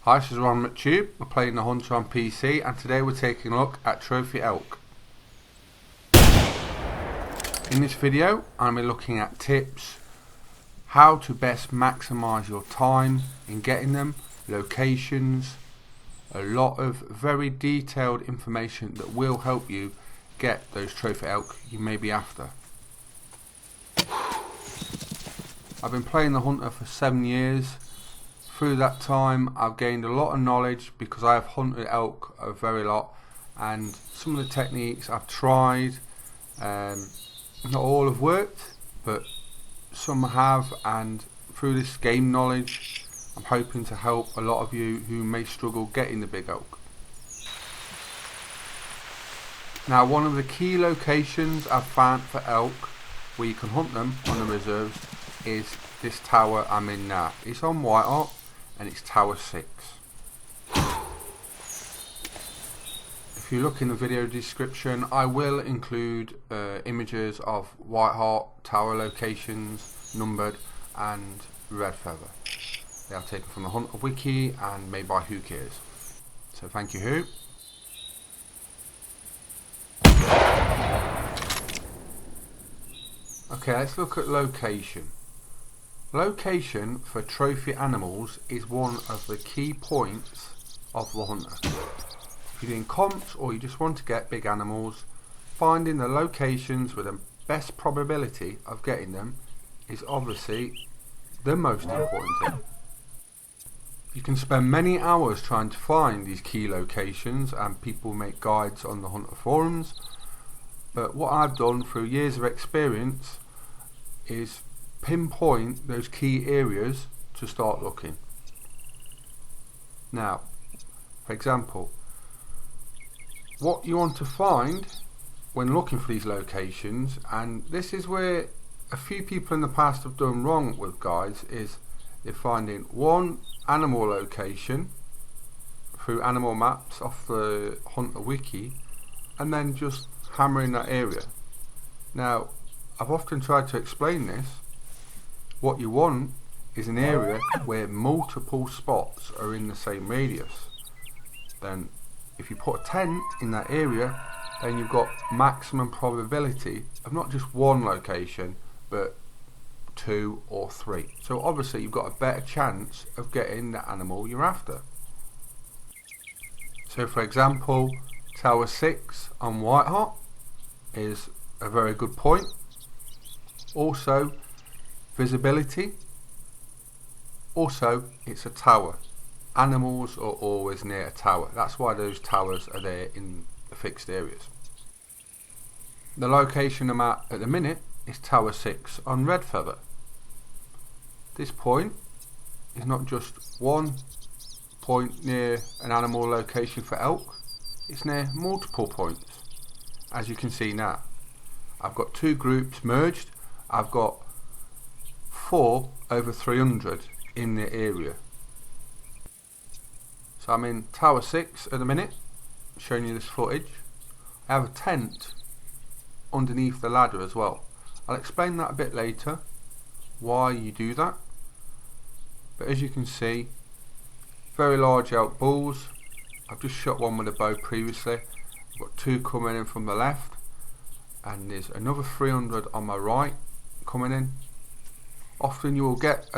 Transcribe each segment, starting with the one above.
Hi, this is ronMctube. We're playing the Hunter on PC, and today we're taking a look at trophy elk. In this video, I'm going to be looking at tips, how to best maximise your time in getting them, locations, a lot of very detailed information that will help you get those trophy elk you may be after. I've been playing the Hunter for 7 years. Through that time I've gained a lot of knowledge because I have hunted elk a very lot, and some of the techniques I've tried, not all have worked, but some have, and through this game knowledge I'm hoping to help a lot of you who may struggle getting the big elk. Now, one of the key locations I've found for elk where you can hunt them on the reserves is this tower I'm in now. It's on Whitehart and it's tower 6. If you look in the video description, I will include images of Whitehart tower locations, numbered, and Redfeather. They are taken from the Hunter wiki and made by Who Cares. So thank you, Who. Okay, let's look at location. Location for trophy animals is one of the key points of the Hunter. If you're doing comps or you just want to get big animals, finding the locations with the best probability of getting them is obviously the most important thing. You can spend many hours trying to find these key locations, and people make guides on the Hunter forums, but what I've done through years of experience is pinpoint those key areas to start looking. Now, for example, what you want to find when looking for these locations, and this is where a few people in the past have done wrong with guides, is they're finding one animal location through animal maps off the Hunter wiki and then just hammering that area. Now, I've often tried to explain this. What you want is an area where multiple spots are in the same radius. Then if you put a tent in that area, then you've got maximum probability of not just one location but 2 or 3. So obviously you've got a better chance of getting the animal you're after. So for example, tower 6 on Whitehart is a very good point. Also, visibility. Also, it's a tower. Animals are always near a tower. That's why those towers are there in the fixed areas. The location I'm at the minute is tower 6 on Redfeather. This point is not just one point near an animal location for elk, it's near multiple points. As you can see now, I've got 2 groups merged. I've got 4 over 300 in the area. So I'm in tower 6 at the minute, showing you this footage. I have a tent underneath the ladder as well. I'll explain that a bit later, why you do that. But as you can see, very large elk bulls. I've just shot one with a bow previously. I've got 2 coming in from the left, and there's another 300 on my right coming in. Often you will get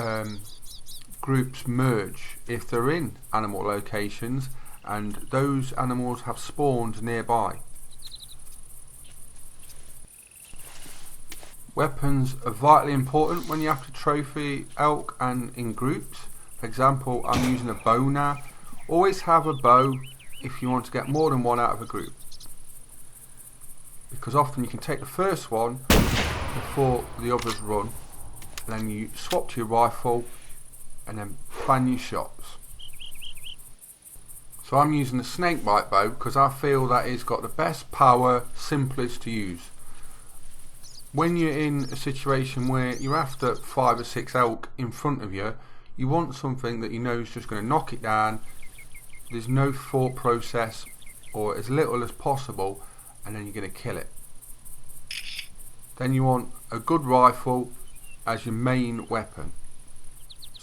groups merge if they're in animal locations and those animals have spawned nearby. Weapons are vitally important when you have to trophy elk and in groups. For example, I'm using a bow now. Always have a bow if you want to get more than one out of a group, because often you can take the first one before the others run, and then you swap to your rifle and then plan your shots. So I'm using the snakebite bow because I feel that it's got the best power, simplest to use. When you're in a situation where you're after 5 or 6 elk in front of you, you want something that you know is just going to knock it down. There's no thought process, or as little as possible, and then you're going to kill it. Then you want a good rifle as your main weapon.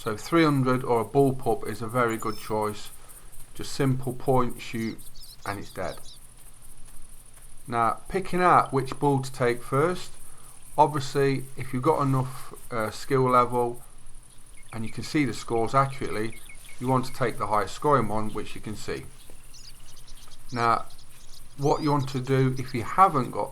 So 300 or a bullpup is a very good choice. Just simple point, shoot, and it's dead. Now, picking out which bull to take first, obviously if you've got enough skill level and you can see the scores accurately, you want to take the highest scoring one, which you can see. Now, what you want to do if you haven't got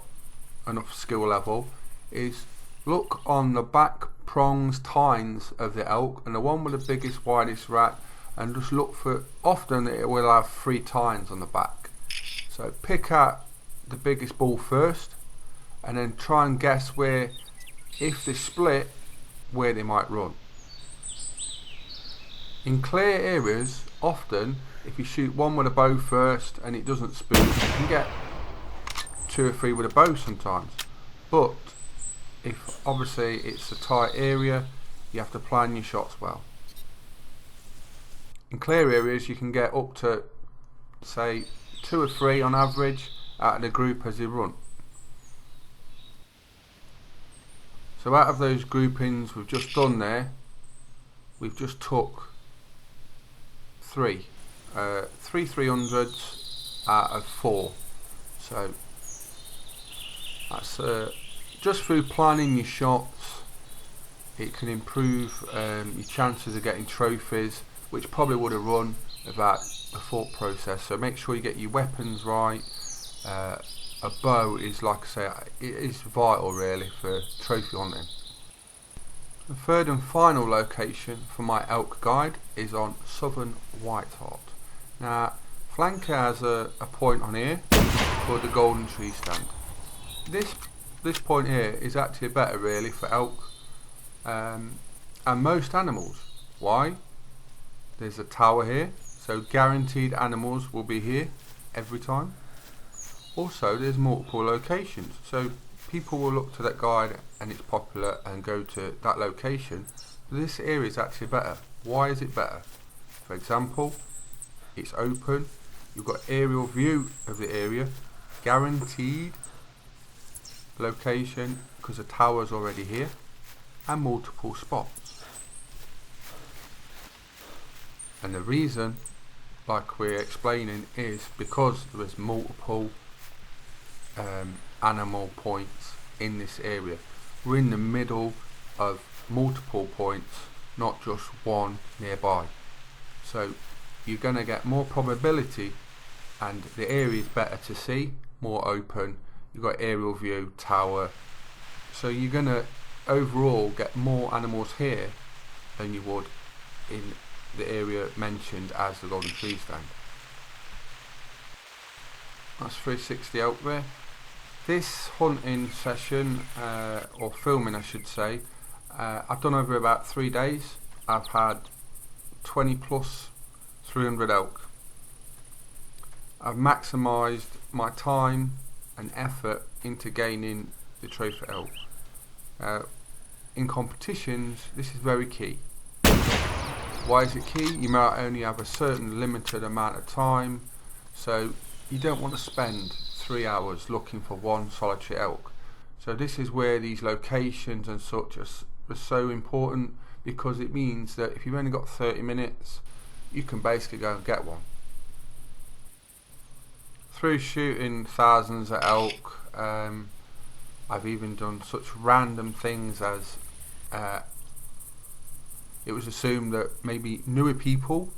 enough skill level is look on the back prongs tines of the elk, and the one with the biggest widest rack, and just look for, often it will have 3 tines on the back. So pick out the biggest bull first and then try and guess where, if they split, where they might run. In clear areas, often if you shoot one with a bow first and it doesn't spook, you can get 2 or 3 with a bow sometimes. But if obviously it's a tight area, you have to plan your shots well. In clear areas you can get up to say 2 or 3 on average out of the group as they run. So out of those groupings we've just done there, we've just took 3 300s out of 4. So that's just through planning your shots, it can improve your chances of getting trophies, which probably would have run without the thought process. So make sure you get your weapons right. A bow is, like I say, it is vital really for trophy hunting. The third and final location for my elk guide is on southern Whitehart. Now, Flanker has a point on here called the golden tree stand. This point here is actually better really for elk and most animals. Why? There's a tower here, so guaranteed animals will be here every time. Also, there's multiple locations, so people will look to that guide and it's popular and go to that location. This area is actually better. Why is it better? For example, it's open, you've got aerial view of the area, guaranteed location because the tower's already here, and multiple spots. And the reason, like we're explaining, is because there is multiple animal points in this area. We're in the middle of multiple points, not just one nearby. So you're going to get more probability, and the area is better to see, more open. You've got aerial view, tower, so you're going to overall get more animals here than you would in the area mentioned as the golden tree stand. That's 360 elk there. This hunting session, or filming I should say, I've done over about 3 days. I've had 20 plus 300 elk. I've maximised my time and effort into gaining the trophy elk. In competitions, this is very key. Why is it key? You might only have a certain limited amount of time, so you don't want to spend 3 hours looking for one solitary elk. So this is where these locations and such are so important, because it means that if you've only got 30 minutes, you can basically go and get one. Through shooting thousands of elk, I've even done such random things as it was assumed that maybe newer people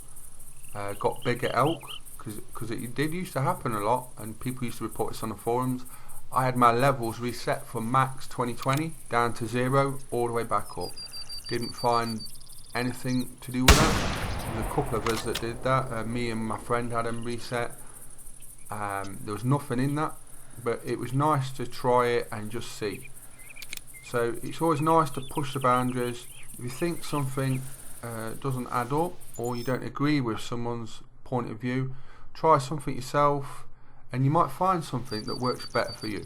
got bigger elk, because it did used to happen a lot and people used to report this on the forums. I had my levels reset from max 2020 down to 0 all the way back up. Didn't find anything to do with that. There's a couple of us that did that. Me and my friend had them reset. There was nothing in that, but it was nice to try it and just see. So it's always nice to push the boundaries. If you think something doesn't add up, or you don't agree with someone's point of view, try something yourself and you might find something that works better for you.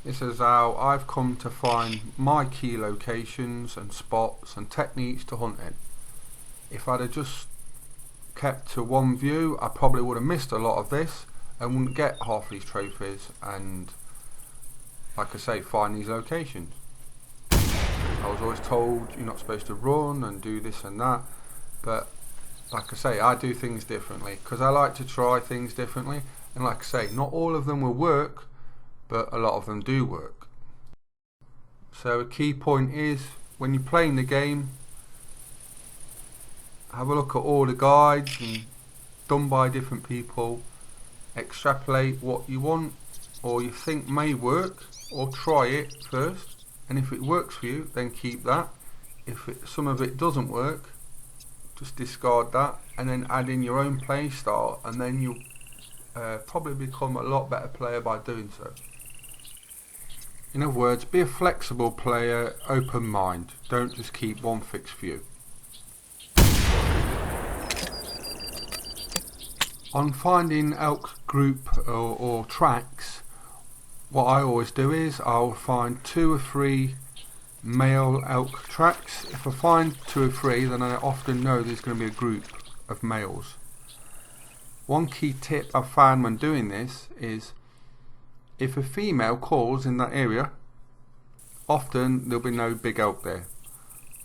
This is how I've come to find my key locations and spots and techniques to hunt in. If I'd have just kept to one view, I probably would have missed a lot of this and wouldn't get half these trophies and, like I say, find these locations. I was always told you're not supposed to run and do this and that, but like I say, I do things differently because I like to try things differently, and like I say, not all of them will work, but a lot of them do work. So a key point is, when you're playing the game, have a look at all the guides and done by different people, extrapolate what you want or you think may work, or try it first, and if it works for you, then keep that. If some of it doesn't work, just discard that and then add in your own play style, and then you'll probably become a lot better player by doing so. In other words, be a flexible player, open mind, don't just keep one fixed view. On finding elk group or tracks, what I always do is I'll find 2 or 3 male elk tracks. If I find 2 or 3, then I often know there's going to be a group of males. One key tip I've found when doing this is, if a female calls in that area, often there'll be no big elk there.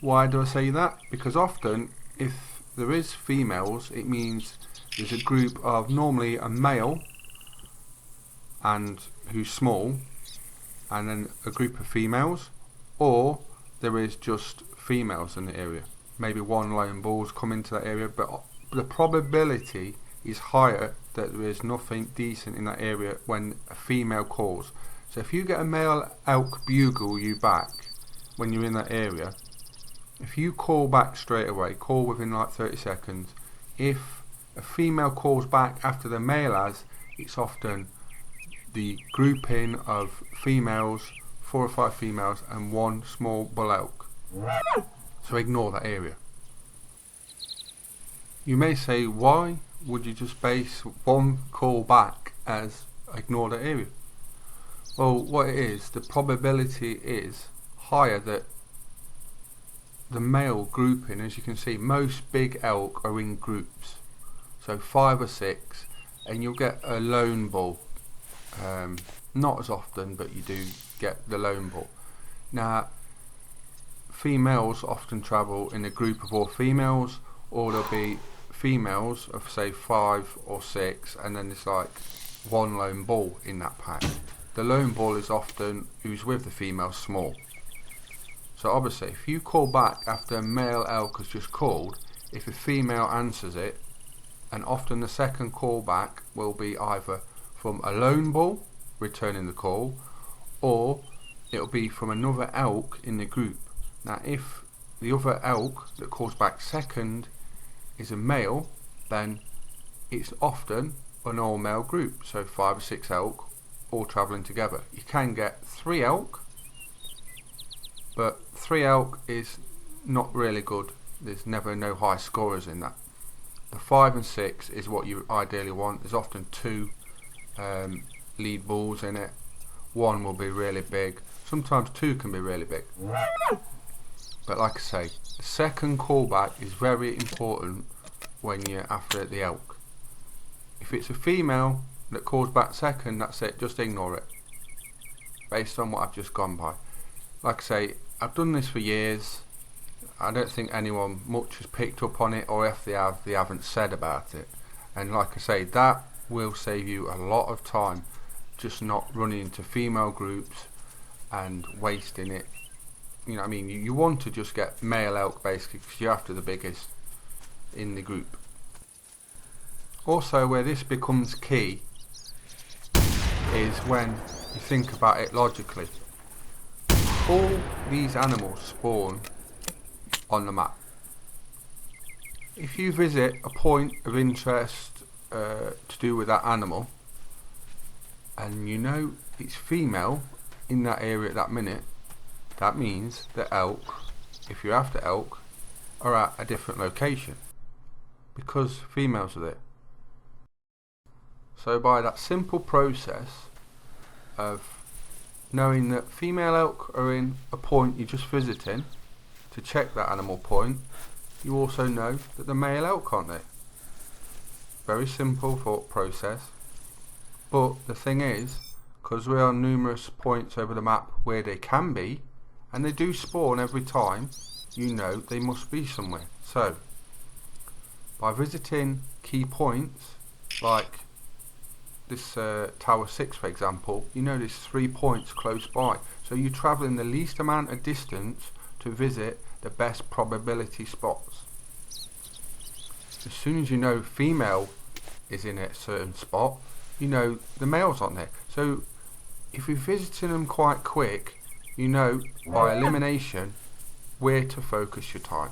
Why do I say that? Because often if there is females, it means there's a group of normally a male and who's small, and then a group of females, or there is just females in the area. Maybe one lone bull's come into that area, but the probability is higher that there is nothing decent in that area when a female calls. So if you get a male elk bugle you back when you're in that area, if you call back straight away, call within like 30 seconds, if a female calls back after the male has, it's often the grouping of females, 4 or 5 females and 1 small bull elk. So ignore that area. You may say, why would you just base one call back as ignore the area? Well, what it is, the probability is higher that the male grouping, as you can see, most big elk are in groups, so 5 or 6, and you'll get a lone bull. Not as often, but you do get the lone bull. Now, females often travel in a group of all females, or there'll be females of say 5 or 6, and then there's like 1 lone bull in that pack. The lone bull is often who's with the female small. So obviously if you call back after a male elk has just called, if a female answers it, and often the second call back will be either from a lone bull returning the call, or it'll be from another elk in the group. Now if the other elk that calls back second is a male, then it's often an all male group, so 5 or 6 elk all travelling together. You can get 3 elk, but 3 elk is not really good. There's never no high scorers in that. The 5 and 6 is what you ideally want. There's often 2 lead bulls in it. 1 will be really big. Sometimes 2 can be really big. But like I say, the second callback is very important when you're after the elk. If it's a female that calls back second, that's it, just ignore it, based on what I've just gone by. Like I say, I've done this for years. I don't think anyone much has picked up on it, or if they have, they haven't said about it. And like I say, that will save you a lot of time, just not running into female groups and wasting it. You know what I mean? You want to just get male elk basically, because you're after the biggest in the group. Also, where this becomes key is when you think about it logically. All these animals spawn on the map. If you visit a point of interest to do with that animal, and you know it's female in that area at that minute, that means that elk, if you're after elk, are at a different location because females are there. So by that simple process of knowing that female elk are in a point you're just visiting to check that animal point, you also know that the male elk aren't there. Very simple thought process. But the thing is, because we are on numerous points over the map where they can be, and they do spawn every time, you know they must be somewhere. So by visiting key points like this Tower 6 for example, you know there's 3 points close by, so you're travelling the least amount of distance to visit the best probability spots. As soon as you know female is in a certain spot, you know the male's on there. So if you're visiting them quite quick, you know by elimination where to focus your time.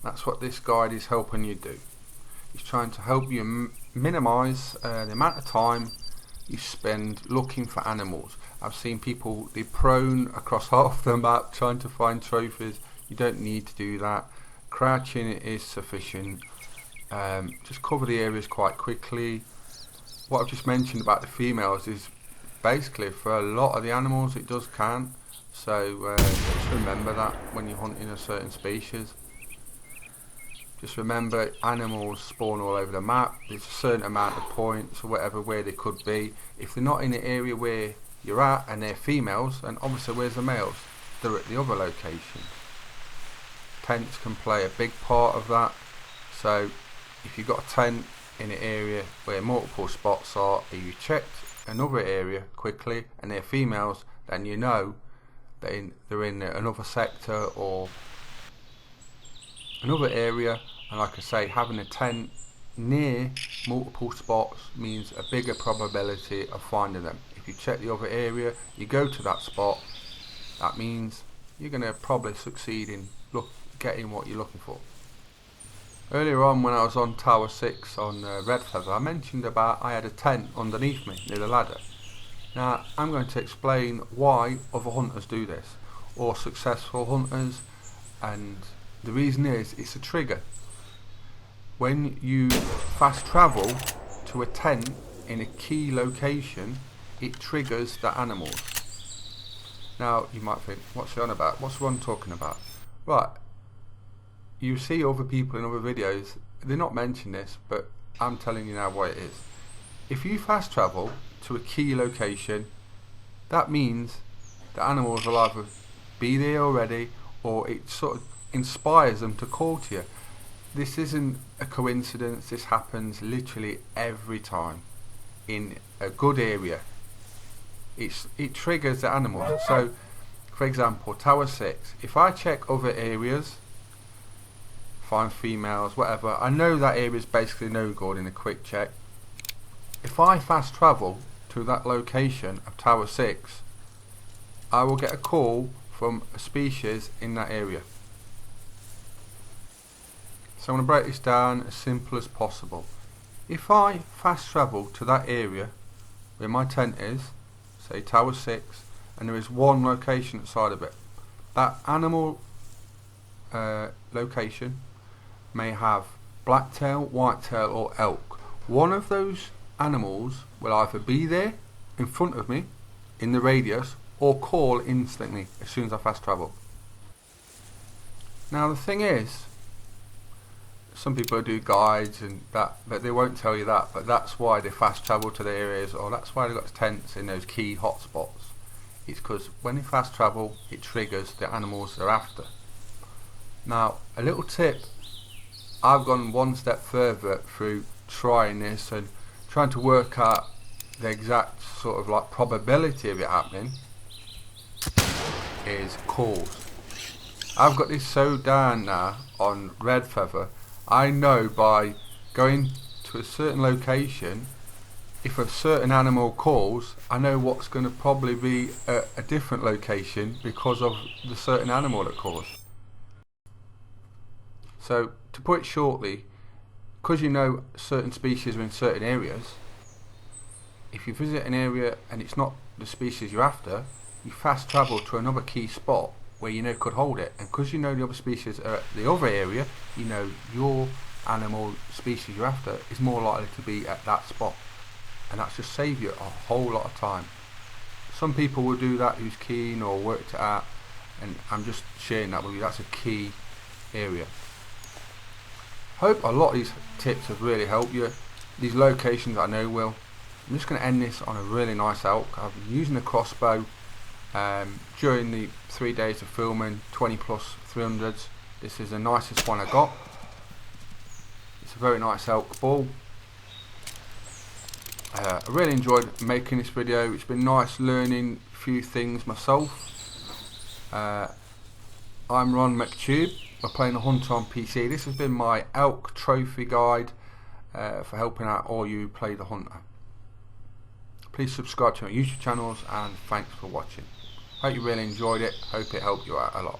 That's what this guide is helping you do. It's trying to help you minimise the amount of time you spend looking for animals. I've seen people, they're prone across half the map trying to find trophies. You don't need to do that. Crouching is sufficient. Just cover the areas quite quickly. What I've just mentioned about the females is basically for a lot of the animals it does count. So just remember that when you're hunting a certain species. Just remember, animals spawn all over the map. There's a certain amount of points or whatever where they could be. If they're not in the area where you're at and they're females, then obviously where's the males? They're at the other locations. Tents can play a big part of that. So if you've got a tent in an area where multiple spots are, if you checked another area quickly and they're females, then you know that they're in another sector or another area. And like I say, having a tent near multiple spots means a bigger probability of finding them. If you check the other area, you go to that spot, that means you're going to probably succeed in getting what you're looking for. Earlier on when I was on Tower 6 on Redfeather, I mentioned about I had a tent underneath me near the ladder. Now I'm going to explain why other hunters do this, or successful hunters, and the reason is it's a trigger. When you fast travel to a tent in a key location, it triggers the animals. Now you might think, what's he on about? What's one talking about? Right, you see other people in other videos, they're not mentioning this, but I'm telling you now what it is. If you fast travel to a key location, that means the animals will either be there already, or it sort of inspires them to call to you. This isn't a coincidence, this happens literally every time in a good area. It triggers the animals. So for example, Tower 6, if I check other areas, find females, whatever, I know that area is basically no good in a quick check. If I fast travel to that location of Tower 6, I will get a call from a species in that area. So I'm going to break this down as simple as possible. If I fast travel to that area where my tent is, say Tower 6, and there is one location outside of it, that animal location may have blacktail, whitetail or elk. One of those animals will either be there in front of me in the radius or call instantly as soon as I fast travel. Now the thing is, some people do guides and that, but they won't tell you that, but that's why they fast travel to the areas, or that's why they've got tents in those key hotspots. It's because when they fast travel, it triggers the animals they're after. Now a little tip, I've gone one step further through trying this and trying to work out the exact sort of like probability of it happening, is calls. I've got this so down now on Redfeather, I know by going to a certain location, if a certain animal calls, I know what's going to probably be a different location because of the certain animal that calls. So to put it shortly, because you know certain species are in certain areas, if you visit an area and it's not the species you're after, you fast travel to another key spot where you know could hold it, and because you know the other species are at the other area, you know your animal species you're after is more likely to be at that spot, and that's just save you a whole lot of time. Some people will do that who's keen or worked it out, and I'm just sharing that with you. That's a key area. Hope a lot of these tips have really helped you. These locations I know will. I'm just going to end this on a really nice elk. I've been using a crossbow during the 3 days of filming 20 plus 300s. This is the nicest one I got. It's a very nice elk bull. I really enjoyed making this video. It's been nice learning a few things myself. I'm ronMctube. We're playing a hunt on PC. This has been my elk trophy guide for helping out all you who play the hunter. Please subscribe to my YouTube channels and thanks for watching. Hope you really enjoyed it. Hope it helped you out a lot.